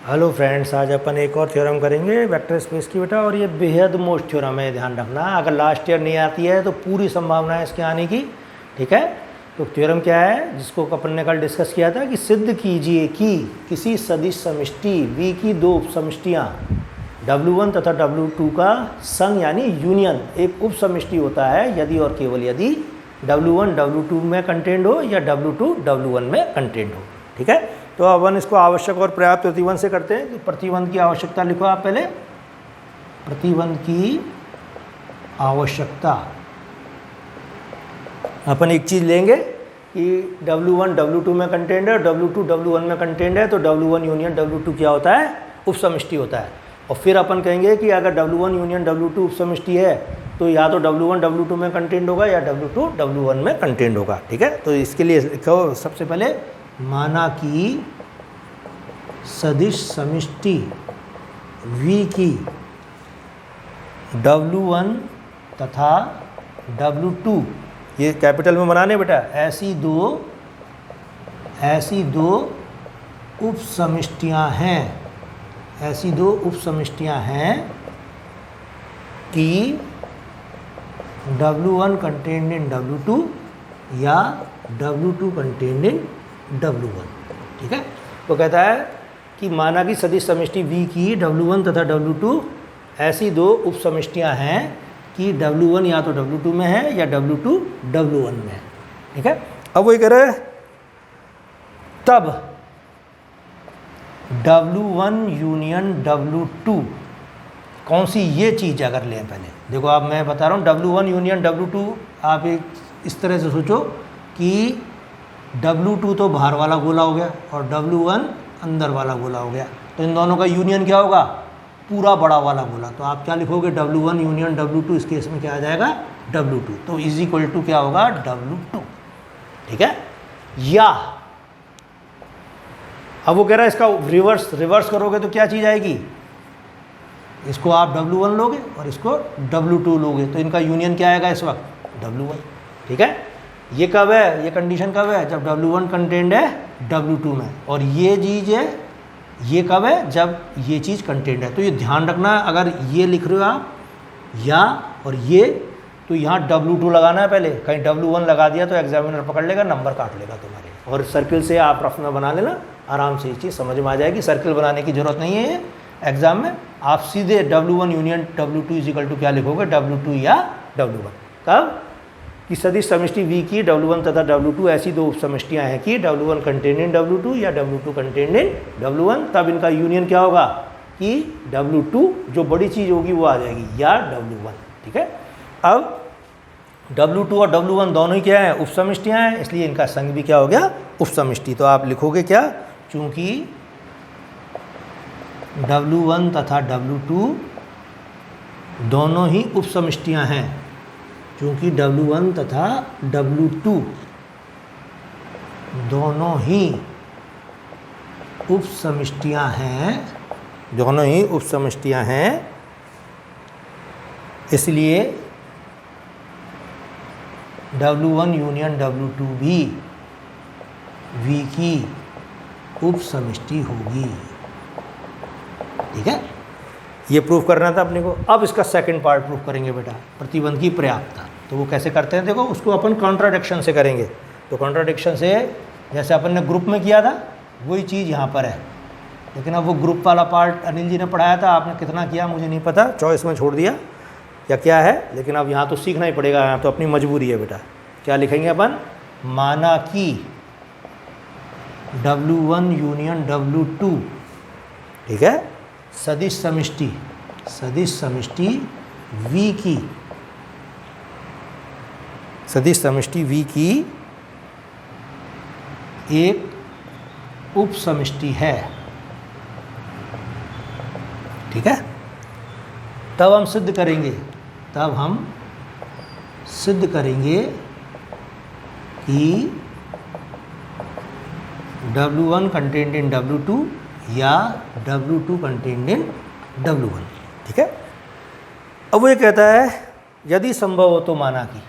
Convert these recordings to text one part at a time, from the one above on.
Hello friends, आज अपन एक और थ्योरम करेंगे वेक्टर स्पेस की बेटा। और ये बेहद मोस्ट थ्योरम है, ध्यान रखना। अगर लास्ट ईयर नहीं आती है तो पूरी संभावना है इसके आने की, ठीक है। तो थ्योरम क्या है जिसको अपन ने कल डिस्कस किया था कि सिद्ध कीजिए कि किसी सदिश समष्टि V की दो उप समष्टियाँ W1 तथा W2 का संग यानी यूनियन एक उप समष्टि होता है यदि और केवल यदि W1 W2 में कंटेंड हो या W2 W1 में कंटेंड हो, ठीक है। तो अपन इसको आवश्यक और पर्याप्त प्रतिबंध से करते हैं। तो प्रतिबंध की आवश्यकता लिखो आप पहले। प्रतिबंध की आवश्यकता अपन एक चीज़ लेंगे कि W1 W2 में कंटेंड है, W2 W1 में कंटेंड है, तो W1 यूनियन W2 क्या होता है? उप समष्टि होता है। और फिर अपन कहेंगे कि अगर W1 यूनियन W2 उप समष्टि है तो या तो W1 W2 में कंटेंड होगा या W2 W1 में कंटेंड होगा, ठीक है। तो इसके लिए लिखो सबसे पहले, माना कि सदिश समष्टि V की W1 तथा W2, ये कैपिटल में बनाने बेटा, ऐसी दो उप समष्टियाँ हैं, ऐसी दो उप समष्टियाँ हैं कि W1 कंटेन्ड इन W2 या W2 कंटेन्ड इन W1, ठीक है। तो कहता है कि माना कि सदिश समष्टि V की W1 तथा W2 ऐसी दो उप समष्टियाँ हैं कि W1 या तो W2 में है या W2 W1 में है, ठीक है। अब वही कह रहे हैं, तब W1 यूनियन W2 कौन सी ये चीज़ अगर लें, पहले देखो आप, मैं बता रहा हूँ W1 यूनियन W2, आप एक इस तरह से सोचो कि W2 तो बाहर वाला गोला हो गया और W1 अंदर वाला गोला हो गया, तो इन दोनों का यूनियन क्या होगा? पूरा बड़ा वाला गोला। तो आप क्या लिखोगे? W1 यूनियन W2, इस केस में क्या आ जाएगा? W2। तो इज इक्वल टू क्या होगा? W2, ठीक है। या अब वो कह रहा है इसका रिवर्स करोगे तो क्या चीज़ आएगी? इसको आप W1 लोगे और इसको W2 लोगे, तो इनका यूनियन क्या आएगा इस वक्त? W1, ठीक है। ये कब है? ये कंडीशन कब है? जब W1 कंटेंड है W2 में। और ये चीज़ है, ये कब है? जब ये चीज़ कंटेंड है। तो ये ध्यान रखना, अगर ये लिख रहे हो आप या और ये, तो यहाँ W2 लगाना है पहले। कहीं W1 लगा दिया तो एग्जामिनर पकड़ लेगा, नंबर काट लेगा तुम्हारे। और सर्किल से आप रफ में बना लेना, आराम से ये चीज़ समझ में आ जाएगी। सर्किल बनाने की ज़रूरत नहीं है एग्जाम में। आप सीधे W1 union W2 is equal to क्या लिखोगे? W2 या W1। कब? कि सदिश समष्टि V की W1 तथा W2 ऐसी दो उप समष्टियाँ हैं कि W1 कंटेन्ड इन W2 या W2 कंटेन्ड इन W1, तब इनका यूनियन क्या होगा? कि W2 जो बड़ी चीज़ होगी वो आ जाएगी या W1, ठीक है। अब W2 और W1 दोनों ही क्या है? उप समष्टियाँ हैं, इसलिए इनका संग भी क्या हो गया? उप समष्टि। तो आप लिखोगे क्या? चूँकि W1 तथा W2 दोनों ही उप समष्टियाँ हैं, चूँकि W1 तथा W2 दोनों ही उप समष्टियाँ हैं, दोनों ही उप समष्टियाँ हैं, इसलिए W1 यूनियन W2 भी V की उप समष्टि होगी, ठीक है। ये प्रूफ करना था अपने को। अब इसका सेकंड पार्ट प्रूफ करेंगे बेटा, प्रतिबंध की पर्याप्तता। तो वो कैसे करते हैं देखो, उसको अपन कॉन्ट्राडिक्शन से करेंगे। तो कॉन्ट्राडिक्शन से जैसे अपन ने ग्रुप में किया था वही चीज़ यहाँ पर है, लेकिन अब वो ग्रुप वाला पार्ट अनिल जी ने पढ़ाया था, आपने कितना किया मुझे नहीं पता, चॉइस में छोड़ दिया या क्या है, लेकिन अब यहाँ तो सीखना ही पड़ेगा, यहाँ तो अपनी मजबूरी है बेटा। क्या लिखेंगे अपन? माना कि W1 यूनियन W2, ठीक है, सदिश समष्टि V की, सदिश समष्टि V की एक उप समष्टि है, ठीक है। तब हम सिद्ध करेंगे कि W1 कंटेन्ड इन W2 या W2 कंटेन्ड इन W1, ठीक है। अब वो ये कहता है यदि संभव हो तो, माना कि,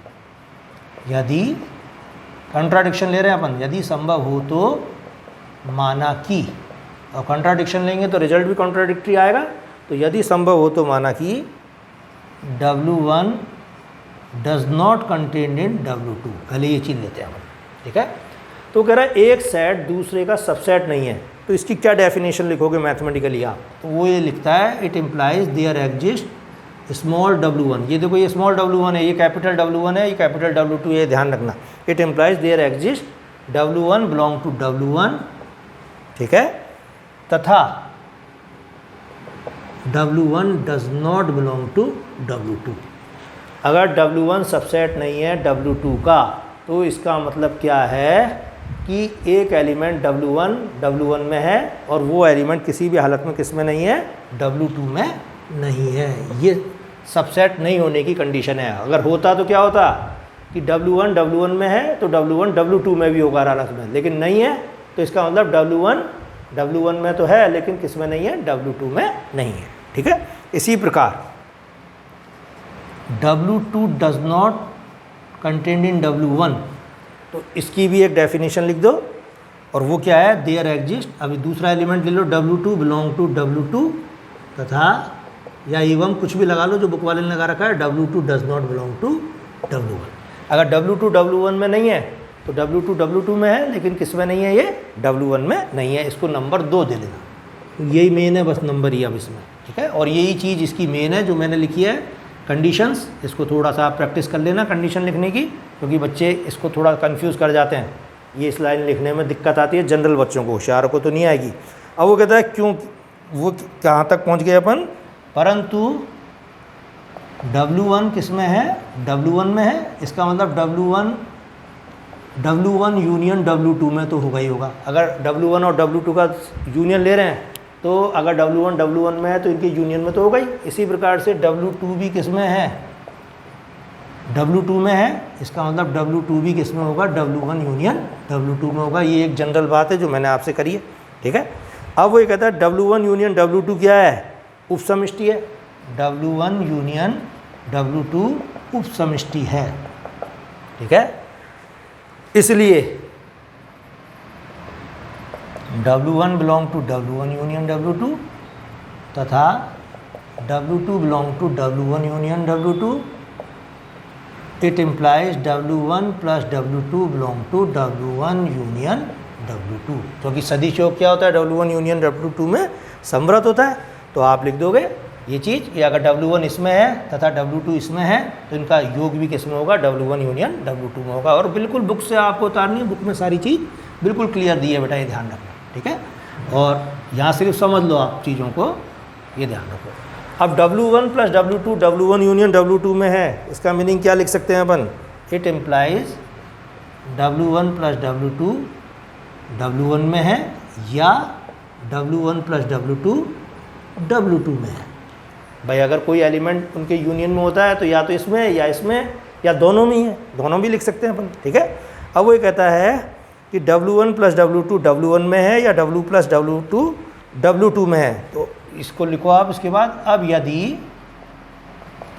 यदि कॉन्ट्राडिक्शन ले रहे हैं अपन, यदि संभव हो तो माना कि और कॉन्ट्राडिक्शन लेंगे तो रिजल्ट भी कॉन्ट्राडिक्टरी आएगा। तो यदि संभव हो तो माना कि W1 does not contain in W2, पहले ये चीज़ लेते हैं हम, ठीक है। तो कह रहा है एक सेट दूसरे का सबसेट नहीं है, तो इसकी क्या डेफिनेशन लिखोगे मैथमेटिकली आप, तो वो ये लिखता है it implies there exist small W1। ये देखो ये स्मॉल W1 है, ये कैपिटल W1 है, ये कैपिटल W2, ये ध्यान रखना। It implies there exist W1 belong to W1, ठीक है, तथा W1 does not belong to W2। अगर W1 सबसेट नहीं है W2 का, तो इसका मतलब क्या है कि एक एलिमेंट W1 में है और वो एलिमेंट किसी भी हालत में किस में नहीं है, W2 में नहीं है। ये सबसेट नहीं होने की कंडीशन है। अगर होता तो क्या होता कि W1 में है तो W1 W2 में भी होगा हालत में, लेकिन नहीं है, तो इसका मतलब W1 में तो है लेकिन किस में नहीं है, W2 में नहीं है, ठीक है। इसी प्रकार W2 does not contained in W1, तो इसकी भी एक डेफिनेशन लिख दो, और वो क्या है, देयर एग्जिस्ट, अभी दूसरा एलिमेंट ले लो W2 बिलोंग टू W2 तथा या एवं कुछ भी लगा लो जो बुक वाले ने लगा रखा है, W2 does not belong to W1। अगर W2 W1 में नहीं है तो W2 W2 में है लेकिन किस में नहीं है, ये W1 में नहीं है। इसको नंबर 2 दे देना, तो यही मेन है बस नंबर ही अब इसमें, ठीक है। और यही चीज़ इसकी मेन है जो मैंने लिखी है कंडीशंस। इसको थोड़ा सा आप प्रैक्टिस कर लेना कंडीशन लिखने की, क्योंकि बच्चे इसको थोड़ा कंफ्यूज कर जाते हैं। ये इस लाइन लिखने में दिक्कत आती है जनरल बच्चों को, होशियारों को तो नहीं आएगी। अब वो कहता है क्यों, वो कहाँ तक पहुँच गए अपन, परंतु W1 किस में है, W1 में है, इसका मतलब W1 यूनियन W2 में तो होगा ही होगा। अगर W1 और W2 का यूनियन ले रहे हैं तो अगर W1 में है तो इनके यूनियन में तो होगा ही। इसी प्रकार से W2 भी किस में है, W2 में है, इसका मतलब W2 भी किस में होगा, W1 यूनियन W2 में होगा। ये एक जनरल बात है जो मैंने आपसे करी है, ठीक है। अब वो ये कहता है W1 यूनियन W2 क्या है, उपसमष्टि है। W1 यूनियन W2 उपसमष्टि है, ठीक है। इसलिए W1 belong to W1 union W2 तथा W2 belong to W1 union W2। It implies W1 plus W2 belong to W1 union W2, क्योंकि सदिश योग क्या होता है, W1 यूनियन W2 में समवर्त होता है। तो आप लिख दोगे ये चीज़ कि अगर W1 इसमें है तथा W2 इसमें है तो इनका योग भी किस में होगा, W1 यूनियन W2 में होगा। और बिल्कुल बुक से आपको उतारनी है, बुक में सारी चीज़ बिल्कुल क्लियर दी है बेटा, ये ध्यान रखना, ठीक है। और यहाँ सिर्फ समझ लो आप चीज़ों को, ये ध्यान रखो। अब W1 plus W2 W1 union W2 में है, इसका मीनिंग क्या लिख सकते हैं अपन, it implies W1 plus W2 W1 में है या W1 प्लस W2 W2 में है। भाई अगर कोई एलिमेंट उनके यूनियन में होता है तो या तो इसमें या इसमें या दोनों में ही है, दोनों भी लिख सकते हैं अपन, ठीक है। अब वो ये कहता है कि W1 प्लस W2 W1 में है या W प्लस W2 W2 में है, तो इसको लिखो आप। इसके बाद अब यदि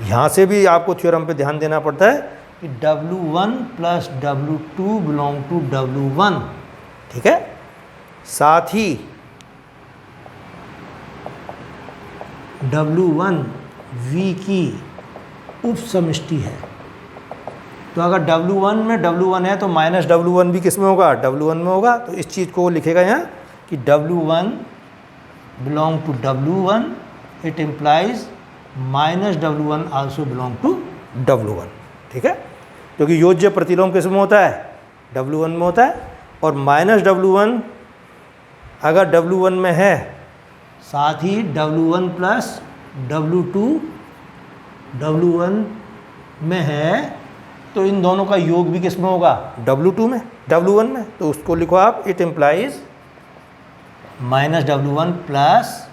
यहाँ से भी आपको थ्योरम पे ध्यान देना पड़ता है कि W1 plus W2 belong to W1, ठीक है, साथ ही W1 V की उपसमष्टि है। तो अगर W1 में W1 है तो माइनस W1 भी किस में होगा, W1 में होगा। तो इस चीज़ को लिखेगा यहाँ कि W1 belong to W1, it implies minus W1 also belong to W1, ठीक है। क्योंकि योज्य प्रतिलोम किस में होता है, W1 में होता है। और माइनस W1 अगर W1 में है, साथ ही W1 प्लस W2 W1 में है, तो इन दोनों का योग भी किस में होगा, W2 में, W1 में। तो उसको लिखो आप, it implies minus W1 plus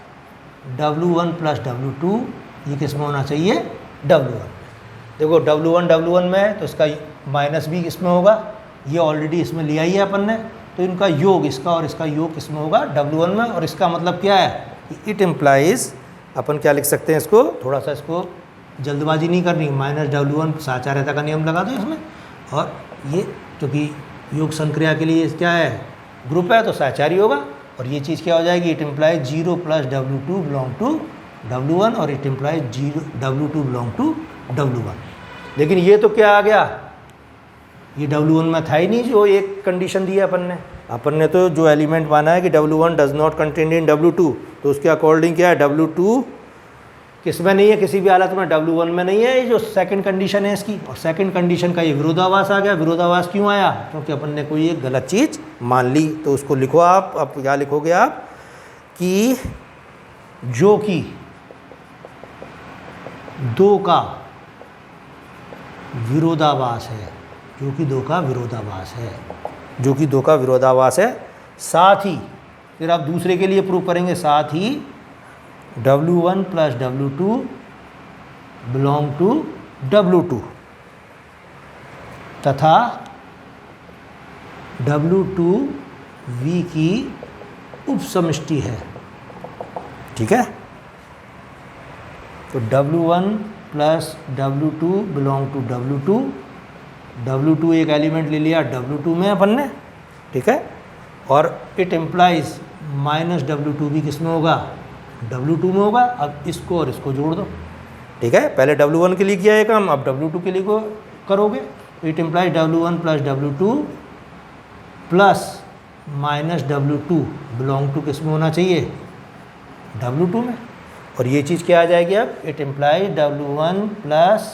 W2, ये किस में होना चाहिए, W1। देखो W1 में है तो इसका माइनस भी इसमें होगा, ये ऑलरेडी इसमें लिया ही है अपन ने, तो इनका योग, इसका और इसका योग किस में होगा, W1 में। और इसका मतलब क्या है, इट इम्प्लाइज, अपन क्या लिख सकते हैं इसको, थोड़ा सा इसको जल्दबाजी नहीं करनी, माइनस W1 साचार्यता का नियम लगा दो इसमें। और ये क्योंकि योग संक्रिया के लिए क्या है, ग्रुप है तो साचार्य होगा, और ये चीज़ क्या हो जाएगी, it implies 0 plus W2 belong to W1 और it implies W2 belong to W1। लेकिन ये तो क्या आ गया, ये W1 में था ही नहीं जो एक कंडीशन दिया अपन ने तो जो एलिमेंट माना है कि W1 does not contain in W2, तो उसके अकॉर्डिंग क्या है, W2 किस में नहीं है, किसी भी हालत में W1 में नहीं है। ये जो सेकंड कंडीशन है इसकी, और सेकंड कंडीशन का ये विरोधाभास आ गया। विरोधाभास क्यों आया, क्योंकि अपन ने कोई एक गलत चीज़ मान ली। तो उसको लिखो आप, अब क्या लिखोगे आप कि जो कि 2 का विरोधाभास है, जो कि 2 का विरोधाभास है, जो कि 2 का विरोधाभास है। साथ ही फिर आप दूसरे के लिए प्रूव करेंगे, साथ ही W1 plus W2 belong to W2 तथा W2 V की उपसमष्टि है। ठीक है, तो W1 plus W2 belong to W2, W2 एक एलिमेंट ले लिया W2 में अपन ने, ठीक है, और इट एम्प्लाइज माइनस W2 भी किस में होगा, W2 में होगा। अब इसको और इसको जोड़ दो, ठीक है, पहले W1 के लिए किया है काम, अब W2 के लिए को करोगे। It implies W1 plus W2 plus minus W2 belong to किस में होना चाहिए, W2 में। और ये चीज़ क्या आ जाएगी अब, it implies W1 plus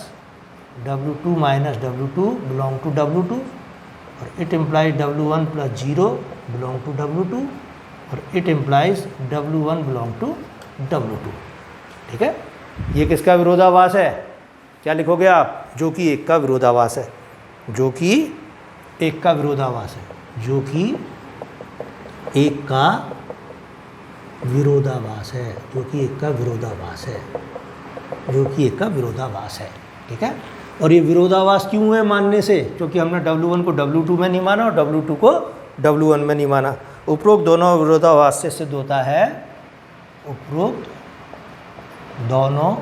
W2 minus W2 belong to W2, और it implies W1 plus 0 belong to W2, और it implies W1 belong to W2। ठीक है, ये किसका विरोधाभास है, क्या लिखोगे आप, जो कि 1 का विरोधाभास है, जो कि 1 का विरोधाभास है, जो कि 1 का विरोधाभास है, जो कि 1 का विरोधाभास है, जो कि 1 का विरोधाभास है। ठीक है, और ये विरोधाभास क्यों है मानने से, क्योंकि हमने W1 को W2 में नहीं माना और W2 को W1 में नहीं माना। उपरोक्त दोनों विरोधाभास से सिद्ध होता है, उपरोक्त दोनों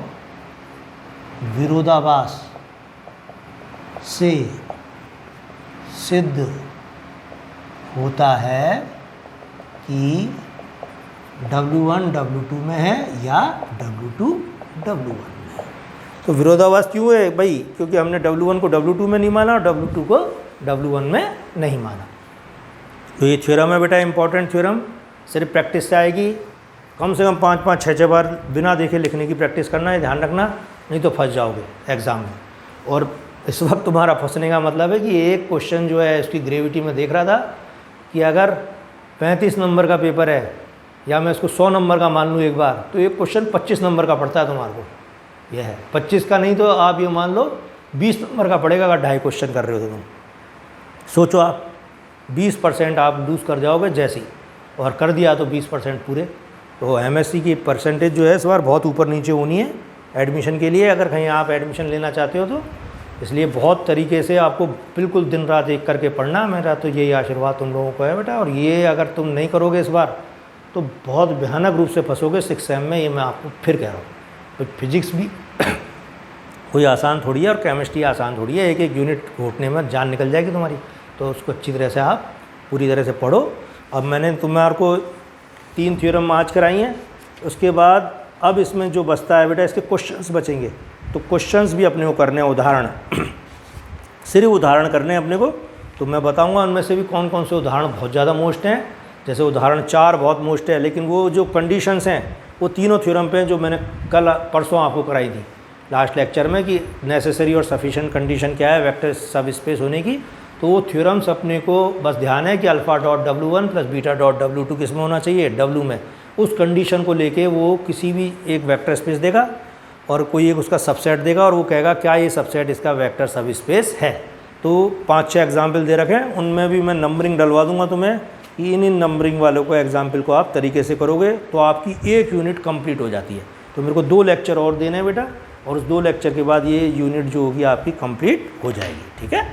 विरोधाभास से सिद्ध होता है कि W1 W2 में है या W2 W1 में है। तो विरोधाभास क्यों है भाई, क्योंकि हमने W1 को W2 में नहीं माना और W2 को W1 में नहीं माना। तो ये थ्योरम है बेटा, इंपॉर्टेंट थ्योरम, सिर्फ प्रैक्टिस से आएगी। कम से कम 5-5, 6-6 बार बिना देखे लिखने की प्रैक्टिस करना है, ध्यान रखना, नहीं तो फंस जाओगे एग्ज़ाम में। और इस वक्त तुम्हारा फंसने का मतलब है कि एक क्वेश्चन जो है उसकी ग्रेविटी में देख रहा था कि अगर 35 नंबर का पेपर है या मैं इसको 100 नंबर का मान लूँ एक बार, तो एक क्वेश्चन 25 नंबर का पड़ता है तुम्हारे को, यह है 25 का, नहीं तो आप ये मान लो 20 नंबर का पड़ेगा अगर 2.5 क्वेश्चन कर रहे हो तो तुम सोचो, आप 20% आप लूज़ कर जाओगे जैसे ही, और कर दिया तो 20% पूरे। तो एमएससी की परसेंटेज जो है इस बार बहुत ऊपर नीचे होनी है एडमिशन के लिए, अगर कहीं आप एडमिशन लेना चाहते हो तो। इसलिए बहुत तरीके से आपको बिल्कुल दिन रात एक करके पढ़ना, मेरा तो यही आशीर्वाद तुम लोगों को है बेटा। और ये अगर तुम नहीं करोगे इस बार तो बहुत भयानक रूप से फंसोगे 6 सेम में, ये मैं आपको फिर कह रहा हूँ। तो फिजिक्स भी कोई आसान थोड़ी है और केमिस्ट्री आसान थोड़ी है, एक एक यूनिट घोटने में जान निकल जाएगी तुम्हारी। तो उसको अच्छी तरह से आप पूरी तरह से पढ़ो। अब मैंने तुम्हारे को 3 थ्योरम आज कराई हैं, उसके बाद अब इसमें जो बचता है बेटा इसके क्वेश्चंस बचेंगे। तो क्वेश्चंस भी अपने को करने हैं, उदाहरण सिर्फ उदाहरण करने हैं अपने को। तो मैं बताऊंगा उनमें से भी कौन कौन से उदाहरण बहुत ज़्यादा मोस्ट हैं। जैसे उदाहरण 4 बहुत मोस्ट है, लेकिन वो जो कंडीशंस हैं वो तीनों थ्योरम पे हैं जो मैंने कल परसों आपको कराई थी लास्ट लेक्चर में, कि नेसेसरी और सफिशिएंट कंडीशन क्या है वेक्टर सब स्पेस होने की। तो वो थ्योरम्स अपने को बस ध्यान है कि alpha dot W1 plus beta dot W2 किस में होना चाहिए, W में। उस कंडीशन को लेके वो किसी भी एक वेक्टर स्पेस देगा और कोई एक उसका सबसेट देगा और वो कहेगा क्या ये सबसेट इसका वेक्टर सब स्पेस है। तो 5-6 एग्जाम्पल दे रखे हैं, उनमें भी मैं नंबरिंग डलवा दूंगा तुम्हें कि इन नंबरिंग वालों को एग्जाम्पल को आप तरीके से करोगे तो आपकी एक यूनिट कंप्लीट हो जाती है। तो मेरे को 2 लेक्चर और देने हैं बेटा, और उस 2 लेक्चर के बाद ये यूनिट जो होगी आपकी कंप्लीट हो जाएगी। ठीक है।